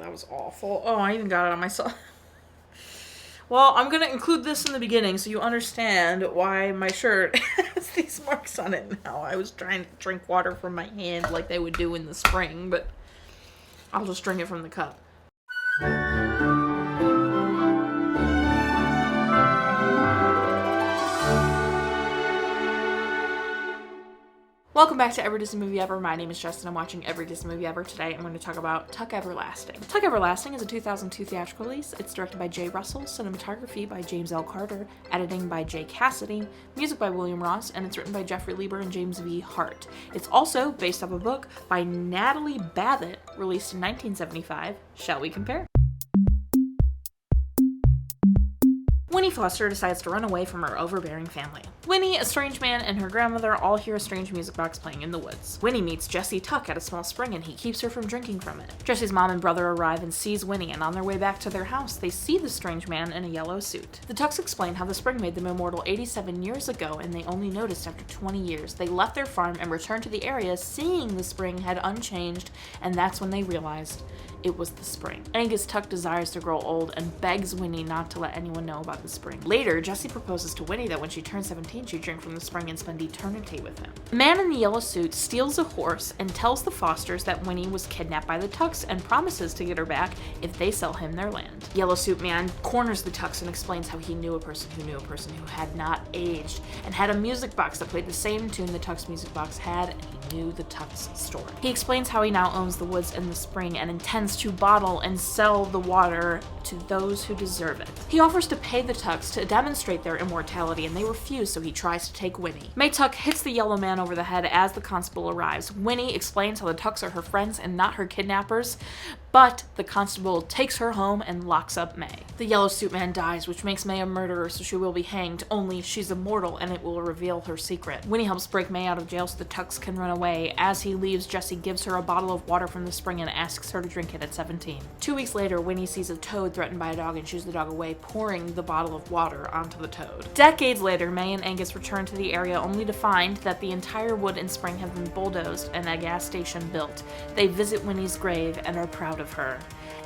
that was awful. Oh, I even got it on myself. Well, I'm going to include this in the beginning so you understand why my shirt has these marks on it now. I was trying to drink water from my hand like they would do in the spring, but I'll just drink it from the cup. Welcome back to Every Disney Movie Ever. My name is Jess and I'm watching Every Disney Movie Ever. Today I'm going to talk about Tuck Everlasting. Tuck Everlasting is a 2002 theatrical release. It's directed by Jay Russell, cinematography by James L. Carter, editing by Jay Cassidy, music by William Ross, and it's written by Jeffrey Lieber and James V. Hart. It's also based off a book by Natalie Babbitt, released in 1975. Shall we compare? Winnie Foster decides to run away from her overbearing family. Winnie, a strange man, and her grandmother all hear a strange music box playing in the woods. Winnie meets Jesse Tuck at a small spring and he keeps her from drinking from it. Jesse's mom and brother arrive and sees Winnie, and on their way back to their house, they see the strange man in a yellow suit. The Tucks explain how the spring made them immortal 87 years ago and they only noticed after 20 years. They left their farm and returned to the area seeing the spring had unchanged, and that's when they realized it was the spring. Angus Tuck desires to grow old and begs Winnie not to let anyone know about the spring. Later, Jessie proposes to Winnie that when she turns 17, she'd drink from the spring and spend eternity with him. The man in the yellow suit steals a horse and tells the Fosters that Winnie was kidnapped by the Tucks and promises to get her back if they sell him their land. Yellow Suit Man corners the Tucks and explains how he knew a person who knew a person who had not aged and had a music box that played the same tune the Tucks music box had, and he knew the Tucks story. He explains how he now owns the woods and the spring and intends to bottle and sell the water to those who deserve it. He offers to pay the Tucks to demonstrate their immortality, and they refuse, so he tries to take Winnie. May Tuck hits the yellow man over the head as the constable arrives. Winnie explains how the Tucks are her friends and not her kidnappers, but the constable takes her home and locks up May. The yellow suit man dies, which makes May a murderer, so she will be hanged, only she's immortal and it will reveal her secret. Winnie helps break May out of jail so the Tucks can run away. As he leaves, Jessie gives her a bottle of water from the spring and asks her to drink it at 17. 2 weeks later, Winnie sees a toad threatened by a dog and shoos the dog away, pouring the bottle of water onto the toad. Decades later, May and Angus return to the area only to find that the entire wood and spring have been bulldozed and a gas station built. They visit Winnie's grave and are proud of her.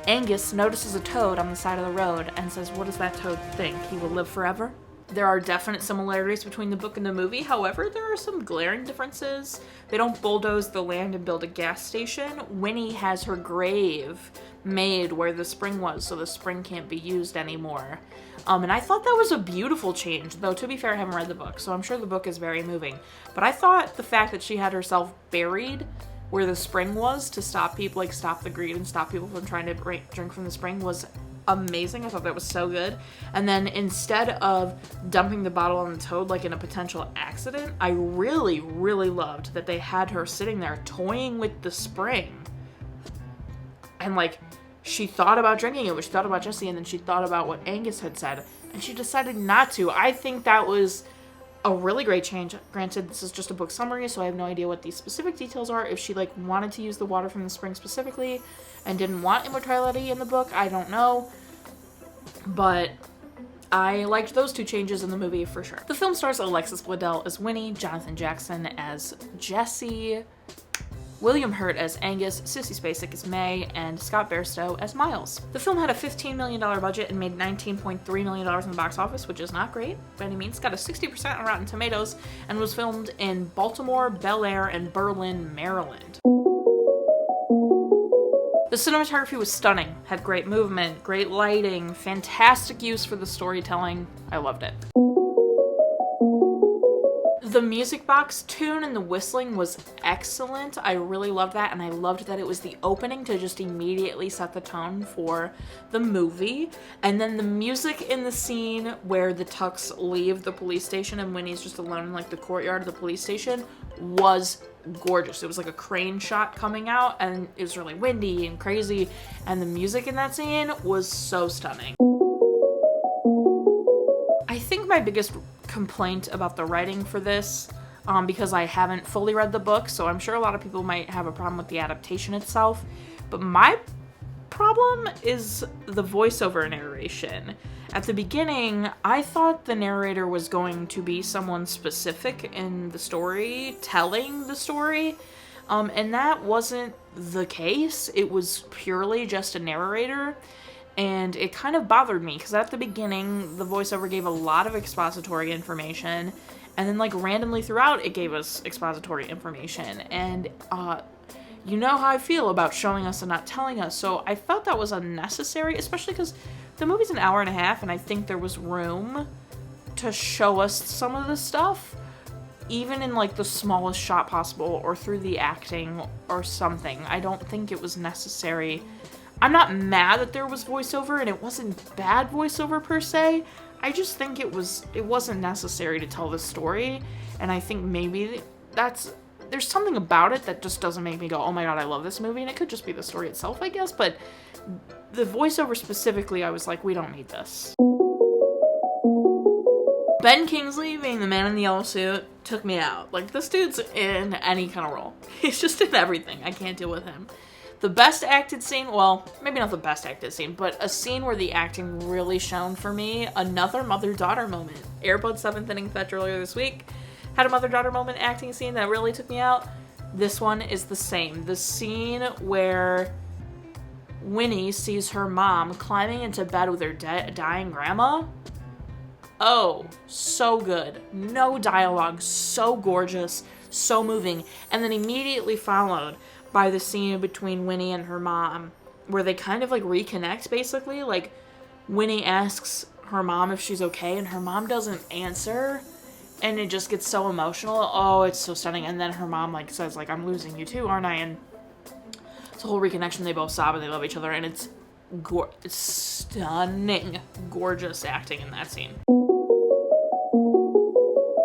Angus notices a toad on the side of the road and says, "What does that toad think? He will live forever?" There are definite similarities between the book and the movie, however, there are some glaring differences. They don't bulldoze the land and build a gas station. Winnie has her grave made where the spring was, so the spring can't be used anymore. And I thought that was a beautiful change, though to be fair, I haven't read the book, so I'm sure the book is very moving. But I thought the fact that she had herself buried where the spring was to stop people, like stop the greed and stop people from trying to drink from the spring, was amazing. I thought that was so good. And then instead of dumping the bottle on the toad like in a potential accident, I really, really loved that they had her sitting there toying with the spring. And like, she thought about drinking it, but she thought about Jessie, and then she thought about what Angus had said, and she decided not to. I think that was a really great change. Granted, this is just a book summary, so I have no idea what these specific details are. If she like wanted to use the water from the spring specifically and didn't want immortality in the book, I don't know. But I liked those two changes in the movie for sure. The film stars Alexis Bledel as Winnie, Jonathan Jackson as Jesse, William Hurt as Angus, Sissy Spacek as May, and Scott Bairstow as Miles. The film had a $15 million budget and made $19.3 million in the box office, which is not great by any means. Got a 60% on Rotten Tomatoes and was filmed in Baltimore, Bel Air, and Berlin, Maryland. The cinematography was stunning, had great movement, great lighting, fantastic use for the storytelling. I loved it. The music box tune and the whistling was excellent. I really loved that, and I loved that it was the opening to just immediately set the tone for the movie. And then the music in the scene where the Tucks leave the police station and Winnie's just alone in like the courtyard of the police station was gorgeous. It was like a crane shot coming out, and it was really windy and crazy, and the music in that scene was so stunning. I think my biggest complaint about the writing for this, because I haven't fully read the book, so I'm sure a lot of people might have a problem with the adaptation itself, but my problem is the voiceover narration. At the beginning, I thought the narrator was going to be someone specific in the story, telling the story, And that wasn't the case. It was purely just a narrator, and it kind of bothered me, because at the beginning, the voiceover gave a lot of expository information, and then, like, randomly throughout, it gave us expository information, and, you know how I feel about showing us and not telling us, so I felt that was unnecessary, especially because the movie's an hour and a half, and I think there was room to show us some of the stuff, even in, like, the smallest shot possible, or through the acting, or something. I don't think it was necessary. I'm not mad that there was voiceover, and it wasn't bad voiceover per se. I just think it wasn't necessary to tell this story, and I think maybe there's something about it that just doesn't make me go, oh my god, I love this movie, and it could just be the story itself, I guess, but the voiceover specifically, I was like, we don't need this. Ben Kingsley, being the man in the yellow suit, took me out. Like, this dude's in any kind of role. He's just in everything. I can't deal with him. The best acted scene, well, maybe not the best acted scene, but a scene where the acting really shone for me, another mother-daughter moment. Airbud 7th Inning Fetch earlier this week had a mother-daughter moment acting scene that really took me out. This one is the same. The scene where Winnie sees her mom climbing into bed with her dying grandma. Oh, so good. No dialogue, so gorgeous, so moving. And then immediately followed by the scene between Winnie and her mom, where they kind of, like, reconnect, basically. Like, Winnie asks her mom if she's okay, and her mom doesn't answer, and it just gets so emotional. Oh, it's so stunning. And then her mom, like, says, like, I'm losing you too, aren't I? And it's a whole reconnection. They both sob and they love each other, and it's stunning, gorgeous acting in that scene.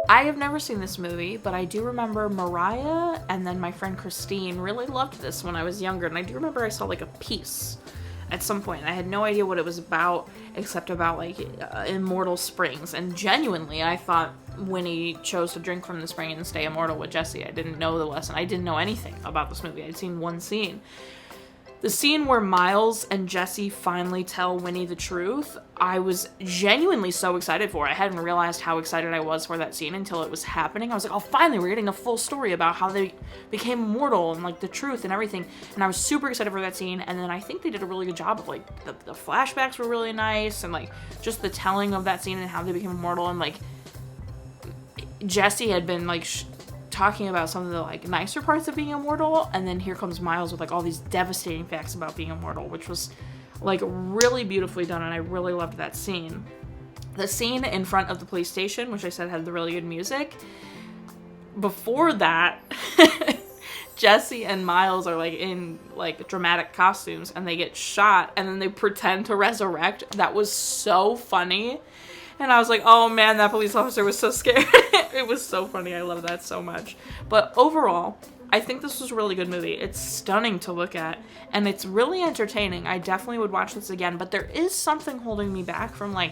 I have never seen this movie, but I do remember Mariah and then my friend Christine really loved this when I was younger, and I do remember I saw, like, a piece at some point. I had no idea what it was about, except about, like, immortal springs, and genuinely I thought Winnie chose to drink from the spring and stay immortal with Jesse. I didn't know the lesson. I didn't know anything about this movie. I'd seen one scene. The scene where Miles and Jesse finally tell Winnie the truth, I was genuinely so excited for. I hadn't realized how excited I was for that scene until it was happening. I was like, oh, finally, we're getting a full story about how they became immortal and, like, the truth and everything. And I was super excited for that scene. And then I think they did a really good job of, like, the flashbacks were really nice, and, like, just the telling of that scene and how they became immortal. And, like, Jesse had been, like, talking about some of the, like, nicer parts of being immortal, and then here comes Miles with, like, all these devastating facts about being immortal, which was, like, really beautifully done, and I really loved that scene. The scene in front of the police station, which I said had the really good music, before that, Jesse and Miles are, like, in, like, dramatic costumes, and they get shot, and then they pretend to resurrect. That was so funny. And I was like, oh man, that police officer was so scared. It was so funny. I love that so much. But overall, I think this was a really good movie. It's stunning to look at, and it's really entertaining. I definitely would watch this again, but there is something holding me back from, like,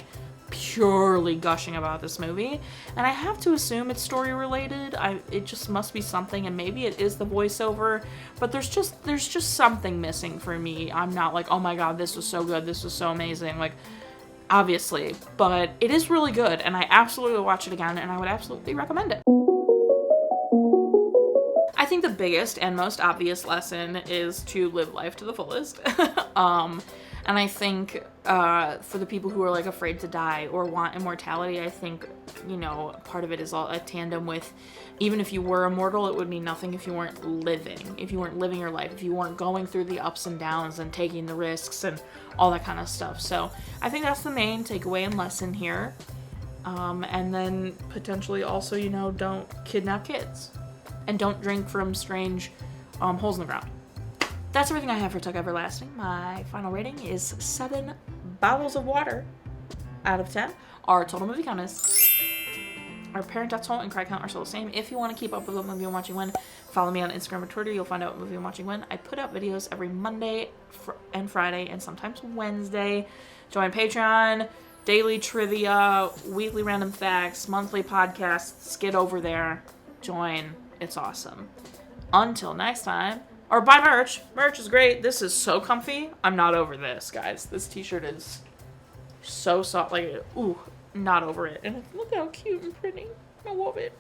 purely gushing about this movie, and I have to assume it's story related. It just must be something, and maybe it is the voiceover, but there's just something missing for me. I'm not like, oh my god, this was so good, this was so amazing, like, obviously, but it is really good, and I absolutely will watch it again, and I would absolutely recommend it. I think the biggest and most obvious lesson is to live life to the fullest. And I think for the people who are, like, afraid to die or want immortality, I think, you know, part of it is all a tandem with, even if you were immortal, it would mean nothing if you weren't living your life, if you weren't going through the ups and downs and taking the risks and all that kind of stuff. So I think that's the main takeaway and lesson here. And then potentially also, you know, don't kidnap kids and don't drink from strange holes in the ground. That's everything I have for Tuck Everlasting. My final rating is 7 bottles of water out of 10. Our total movie count is... Our parent death toll and cry count are still the same. If you want to keep up with what movie I'm watching when, follow me on Instagram or Twitter. You'll find out what movie I'm watching when. I put out videos every Monday and Friday and sometimes Wednesday. Join Patreon, daily trivia, weekly random facts, monthly podcasts. Get over there. Join. It's awesome. Until next time. Or buy merch. Merch is great. This is so comfy. I'm not over this, guys. This t-shirt is so soft. Like, ooh, not over it. And look how cute and pretty. I love it.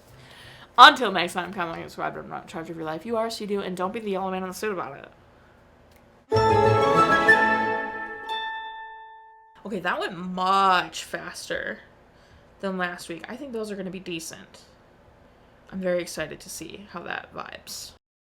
Until next time, come on, subscribe. I'm not in charge of your life. You are, so you do, and don't be the yellow man in the suit about it. Okay, that went much faster than last week. I think those are going to be decent. I'm very excited to see how that vibes.